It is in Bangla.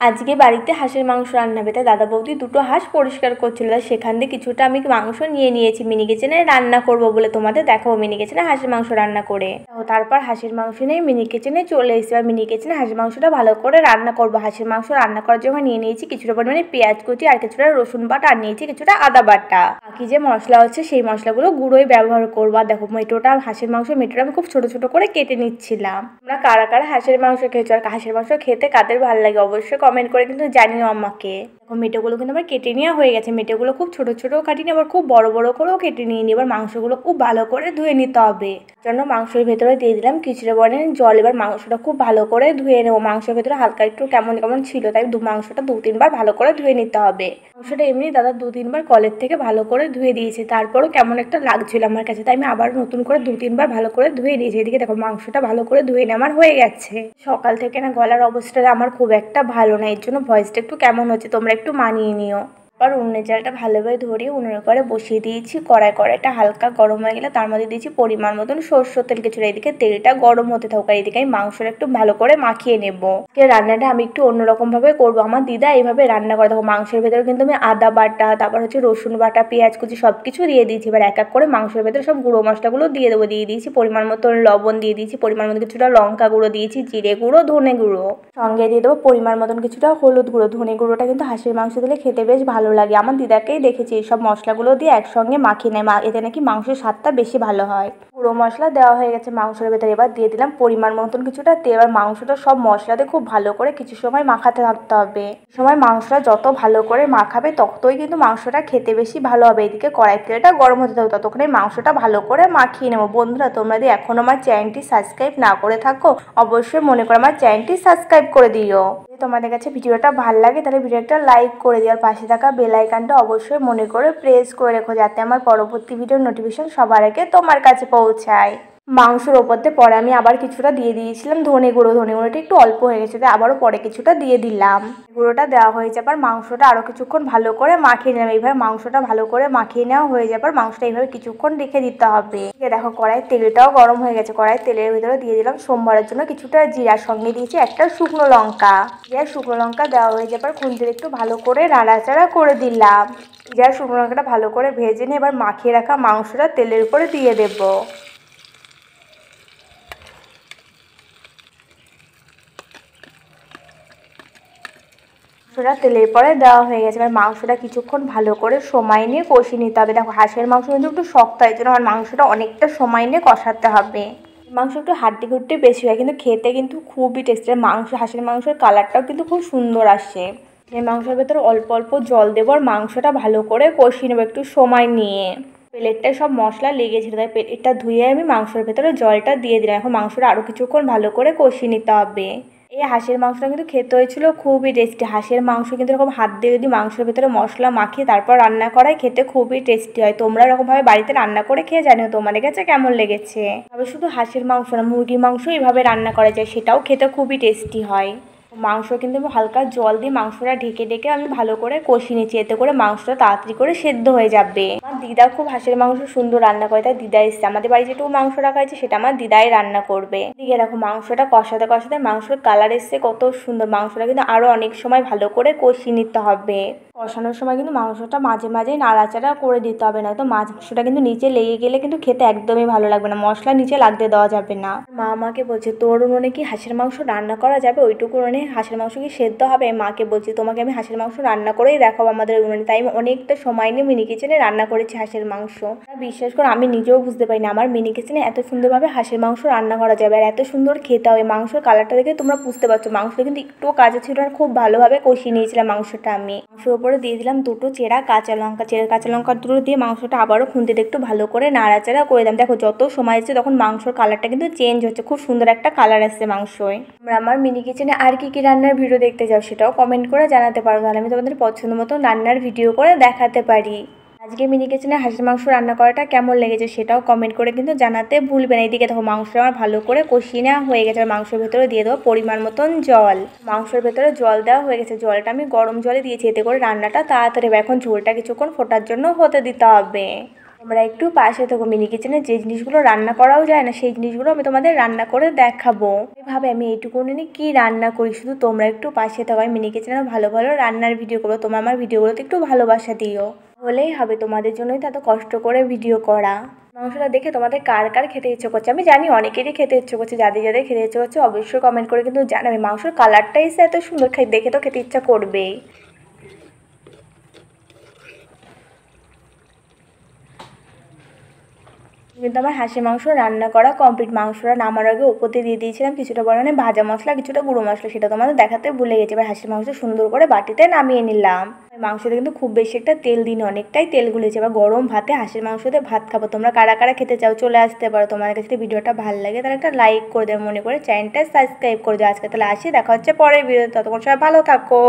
আজকে বাড়িতে হাঁসের মাংস রান্না হবে, তাই দাদা বৌদি দুটো হাঁস পরিষ্কার করছিল, তাই সেখান থেকে কিছুটা আমি মাংস নিয়ে নিয়েছি মিনি কিচেনে রান্না করব বলে। তোমাদের দেখাবো মিনি কিচেনে হাঁসের মাংস রান্না করে। তারপর হাঁসের মাংস নিয়ে মিনি কিচেনে চলে এসেছি। আর মিনি কিচেনে হাঁসের মাংসটা ভালো করে রান্না করব। হাঁসের মাংস রান্না করার জন্য নিয়ে নিয়েছি কিছুটা পরিমাণে পেঁয়াজ কুচি, আর কিছুটা রসুন বাটা, আর নিয়েছি কিছুটা আদা বাটা। বাকি যে মশলা হচ্ছে সেই মশলাগুলো গুঁড়োই ব্যবহার করবো। আর দেখো মেটোটা, হাঁসের মাংস মেটোটা আমি খুব ছোট ছোট করে কেটে নিচ্ছিলাম। তোমরা কারা কারা হাঁসের মাংস খেয়েছো, আর হাঁসের মাংস খেতে কাদের ভালো লাগে অবশ্যই কমেন্ট করে কিন্তু জানিও আমাকে। দেখো মেটোগুলো কিন্তু আমার কেটে নেওয়া হয়ে গেছে। মেটোগুলো খুব ছোট ছোট কাটিনি, আবার খুব বড় বড় করেও কেটে নিয়ে নিই। এবার মাংসগুলো খুব ভালো করে ধুয়ে নিতে হবে। জন্য মাংসের ভেতরে দিয়ে দিলাম কিছুটা পরিমাণে জল। এবার মাংসটা খুব ভালো করে ধুয়ে নেবো। মাংসের ভেতরে হালকা একটু কেমন কেমন ছিল, তাই মাংসটা 2-3 বার ভালো করে ধুয়ে নিতে হবে। মাংসটা এমনি দাদা 2-3 বার কলের থেকে ভালো করে ধুয়ে দিয়েছে, তারপরও কেমন একটা লাগছিল আমার কাছে, তাই আমি আবার নতুন করে 2-3 বার ভালো করে ধুয়ে দিয়েছি। এদিকে দেখো মাংসটা ভালো করে ধুয়ে নেওয়ার হয়ে গেছে। সকাল থেকে না গলার অবস্থাটা আমার খুব একটা ভালো না, এর জন্য ভয়েসটা একটু কেমন হচ্ছে, তোমরা একটু মানিয়ে নিও। আবার উনুনের জালটা ভালোভাবে ধরিয়ে উনুনের করে বসিয়ে দিয়েছি। কড়াইটা হালকা গরম হয়ে গেলে তার মধ্যে দিয়েছি পরিমাণ মতন সরষের তেল কিছুটা। এদিকে তেলটা গরম হতে থাকুক, আর এদিকে আমি মাংসটা একটু ভালো করে মাখিয়ে নেবো। রান্নাটা আমি একটু অন্যরকম ভাবে করবো। আমার দিদা এইভাবে রান্না করে। দেখো মাংসের ভেতরে কিন্তু আমি আদা বাটা, তারপর হচ্ছে রসুন বাটা, পেঁয়াজ কুচি সবকিছু দিয়ে দিয়েছি। এবার এক এক করে মাংসের ভেতরে সব গুঁড়ো মশলাগুলো দিয়ে দেবো। দিয়ে দিয়েছি পরিমাণ মতো লবণ, দিয়ে দিয়েছি পরিমাণ মতো কিছুটা লঙ্কা গুঁড়ো, দিয়েছি জিরে গুঁড়ো, ধনে গুঁড়ো, সঙ্গে দিয়ে দেবো পরিমাণ মতন কিছুটা হলুদ গুঁড়ো। ধনে গুঁড়োটা কিন্তু হাঁসের মাংস দিলে খেতে বেশ ভালো লাগে। আমার দিদাকেই দেখেছি সব মশলাগুলো দিয়ে একসঙ্গে মাখিয়ে নেয়, এতে নাকি মাংসের স্বাদটা বেশি ভালো হয়। গুঁড়ো মশলা দেওয়া হয়ে গেছে মাংসের ভেতরে। এবার দিয়ে দিলাম পরিমাণ মতন কিছুটা তেল। এবার মাংসটা সব মশলাতে খুব ভালো করে কিছু সময় মাখাতে থাকতে হবে। সময় মাংসটা যত ভালো করে মাখাবে ততই কিন্তু মাংসটা খেতে বেশি ভালো হবে। এদিকে কড়াই তেলটা গরম হতে থাকবে, ততক্ষণে মাংসটা ভালো করে মাখিয়ে নেবো। বন্ধুরা তোমরা যদি এখনো আমার চ্যানেলটি সাবস্ক্রাইব না করে থাকো অবশ্যই মনে করে আমার চ্যানেলটি সাবস্ক্রাইব করে দিও। যদি তোমাদের কাছে ভিডিওটা ভালো লাগে তাহলে ভিডিওটা লাইক করে দিও, আর পাশে থাকা বেল আইকনটা অবশ্যই মনে করে প্রেস করে রেখো, যাতে আমার পরবর্তী ভিডিওর নোটিফিকেশন সবার আগে তোমার কাছে পৌঁছায়। মাংসর ওপরতে পরে আমি আবার কিছুটা দিয়ে দিয়েছিলাম ধনে গুঁড়োটা একটু অল্প হয়ে গেছে, তাই আবারও পরে কিছুটা দিয়ে দিলাম। গুঁড়োটা দেওয়া হয়ে যাবার মাংসটা আরও কিছুক্ষণ ভালো করে মাখিয়ে নিলাম। এইভাবে মাংসটা ভালো করে মাখিয়ে নেওয়া হয়ে যাবার মাংসটা এইভাবে কিছুক্ষণ রেখে দিতে হবে। দেখো কড়াই তেলটাও গরম হয়ে গেছে। কড়াই তেলের ভিতরে দিয়ে দিলাম সোমবারের জন্য কিছুটা জিরার, সঙ্গে দিয়েছি একটা শুকনো লঙ্কা। শুকনো লঙ্কা দেওয়া হয়ে যাবার খুন্তিতে একটু ভালো করে নাড়াচাড়া করে দিলাম। শুকনো লঙ্কাটা ভালো করে ভেজে নিয়ে এবার মাখিয়ে রাখা মাংসটা তেলের উপরে দিয়ে দেবো। মাংসটা তেলের পরে দেওয়া হয়ে গেছে। এবার মাংসটা কিছুক্ষণ ভালো করে সময় নিয়ে কষিয়ে নিতে হবে। দেখো হাঁসের মাংস কিন্তু একটু শক্ত, এই জন্য আমার মাংসটা অনেকটা সময় নিয়ে কষাতে হবে। মাংস একটু হাড্ডি ঘুরতে বেশি হয়, কিন্তু খেতে কিন্তু খুবই টেস্টি। হাঁসের মাংসের কালারটাও কিন্তু খুব সুন্দর আসে। এই মাংসের ভেতরে অল্প অল্প জল দেবো, আর মাংসটা ভালো করে কষিয়ে নেবো একটু সময় নিয়ে। প্লেটটায় সব মশলা লেগেছিল, তাই প্লেটটা ধুয়ে আমি মাংসের ভেতরে জলটা দিয়ে দিলাম। এখন মাংসটা আরও কিছুক্ষণ ভালো করে কষিয়ে নিতে হবে। এই হাঁসের মাংসটা কিন্তু খেতে হয়েছিল খুবই টেস্টি। হাঁসের মাংস কিন্তু এরকম হাত দিয়ে যদি মাংসের ভেতরে মশলা মাখিয়ে তারপর রান্না করাই খেতে খুবই টেস্টি হয়। তোমরা এরকমভাবে বাড়িতে রান্না করে খেয়ে জানিও তোমাদের কাছে কেমন লেগেছে। তবে শুধু হাঁসের মাংস না, মুরগির মাংস এইভাবে রান্না করা যায়, সেটাও খেতে খুবই টেস্টি হয়। মাংস কিন্তু আমি হালকা জল দিয়ে মাংসটা ঢেকে ঢেকে আমি ভালো করে কষিয়ে নিচ্ছি, এতে করে মাংসটা তাড়াতাড়ি করে সেদ্ধ হয়ে যাবে। আমার দিদা খুব হাঁসের মাংস সুন্দর রান্না করে, তাই দিদা এসছে। আমাদের বাড়ি যেটুকু মাংস রাখা হয়েছে সেটা আমার দিদাই রান্না করবে। দিকে দেখো মাংসটা কষাতে কষাতে মাংসের কালার এসছে কত সুন্দর। মাংসটা কিন্তু আরও অনেক সময় ভালো করে কষিয়ে নিতে হবে। কষানোর সময় কিন্তু মাংসটা মাঝে মাঝেই নাড়াচাড়া করে দিতে হবে, না তো মাংসটা কিন্তু নিচে লেগে গেলে কিন্তু খেতে একদমই ভালো লাগবে না। মশলা নিচে লাগতে দেওয়া যাবে না। মা আমাকে বলছে তোর উনুনে কি হাঁসের মাংস রান্না করা যাবে, ওইটুকু উনুনে হাঁসের মাংস কি সেদ্ধ হবে? মাকে বলছি তোমাকে আমি হাঁসের মাংস রান্না করেই দেখাবো আমাদের উনুনে। তাই আমি অনেকটা সময় নিয়ে মিনি কিচেনে রান্না করেছি হাঁসের মাংস। বিশ্বাস করে আমি নিজেও বুঝতে পারি না আমার মিনি কিচেনে এত সুন্দরভাবে হাঁসের মাংস রান্না করা যাবে, আর এত সুন্দর খেতে হবে। মাংসের কালারটা দেখে তোমরা বুঝতে পারছো মাংসটা কিন্তু একটুও কাঁচা ছিল না, খুব ভালোভাবে কষিয়ে নিয়েছিলাম মাংসটা আমি। মাংসের উপরে দিয়ে দিলাম দুটো চেরা কাঁচা লঙ্কা দুটো দিয়ে মাংসটা আবারও খুন্তিতে একটু ভালো করে নাড়াচাড়া করে দিলাম। দেখো যত সময় যাচ্ছে তখন মাংসর কালারটা কিন্তু চেঞ্জ হচ্ছে, খুব সুন্দর একটা কালার আসছে মাংসয়। তোমরা আমার মিনি কিচেনে আর কি কি রান্নার ভিডিও দেখতে চাও সেটাও কমেন্ট করে জানাতে পারো, তাহলে আমি তোমাদের পছন্দ মতো রান্নার ভিডিও করে দেখাতে পারি। আজকে মিনি কিচেনে হাঁসের মাংস রান্না করাটা কেমন লেগেছে সেটাও কমেন্ট করে কিন্তু জানাতে ভুলবে না। এদিকে দেখো মাংসটা আমার ভালো করে কষিয়ে নেওয়া হয়ে গেছে, আর মাংসের ভেতরে দিয়ে দেবো পরিমাণ মতন জল। মাংসের ভেতরে জল দেওয়া হয়ে গেছে, জলটা আমি গরম জলে দিয়েছি, এতে করে রান্নাটা তাড়াতাড়ি হবে। এখন ঝোলটা কিছুক্ষণ ফোটার জন্য হতে দিতে হবে। তোমরা একটু পাশে থাকো, মিনি কিচেনে যে জিনিসগুলো রান্না করাও যায় না সেই জিনিসগুলো আমি তোমাদের রান্না করে দেখাবো। এভাবে আমি এইটুকু নিয়ে কি রান্না করি, শুধু তোমরা একটু পাশে থাকো। আমি মিনি কিচেনে ভালো ভালো রান্নার ভিডিও করবো, তোমরা আমার ভিডিওগুলোতে একটু ভালোবাসা দিও, হলেই হবে। তোমাদের জন্যই তো এত কষ্ট করে ভিডিও করা। মাংসটা দেখে তোমাদের কার কার খেতে ইচ্ছে করছে আমি জানি, অনেকেরই খেতে ইচ্ছে করছে। যাদের যাদের খেতে ইচ্ছে করছে অবশ্যই কমেন্ট করে কিন্তু জানাবে। মাংসের কালারটা এসে এত সুন্দর, দেখে তো খেতে ইচ্ছা করবেই। কিন্তু আমার হাঁসের মাংস রান্না করা কমপ্লিট। মাংসটা নামার আগে ওপর দিয়ে দিয়েছিলাম কিছুটা পরিমাণে ভাজা মশলা, কিছুটা গুঁড়ো মশলা, সেটা তোমাদের দেখাতে ভুলে গেছি। এবার হাঁসের মাংস সুন্দর করে বাটিতে নামিয়ে নিলাম। মাংসতে কিন্তু খুব বেশি একটা তেল দিন, অনেকটাই তেল গুলেছে। এবার গরম ভাতে হাঁসের মাংস দিয়ে ভাত খাবো। তোমরা কারা কারা খেতে চাও চলে আসতে পারো। তোমাদের কাছে যদি ভিডিওটা ভালো লাগে তাহলে একটা লাইক করে দেবে, মনে করে চ্যানেলটা সাবস্ক্রাইব করে দেবে। আজকে তাহলে আসি, দেখা হচ্ছে পরের ভিডিওতে। ততক্ষণ সবাই ভালো থাকো।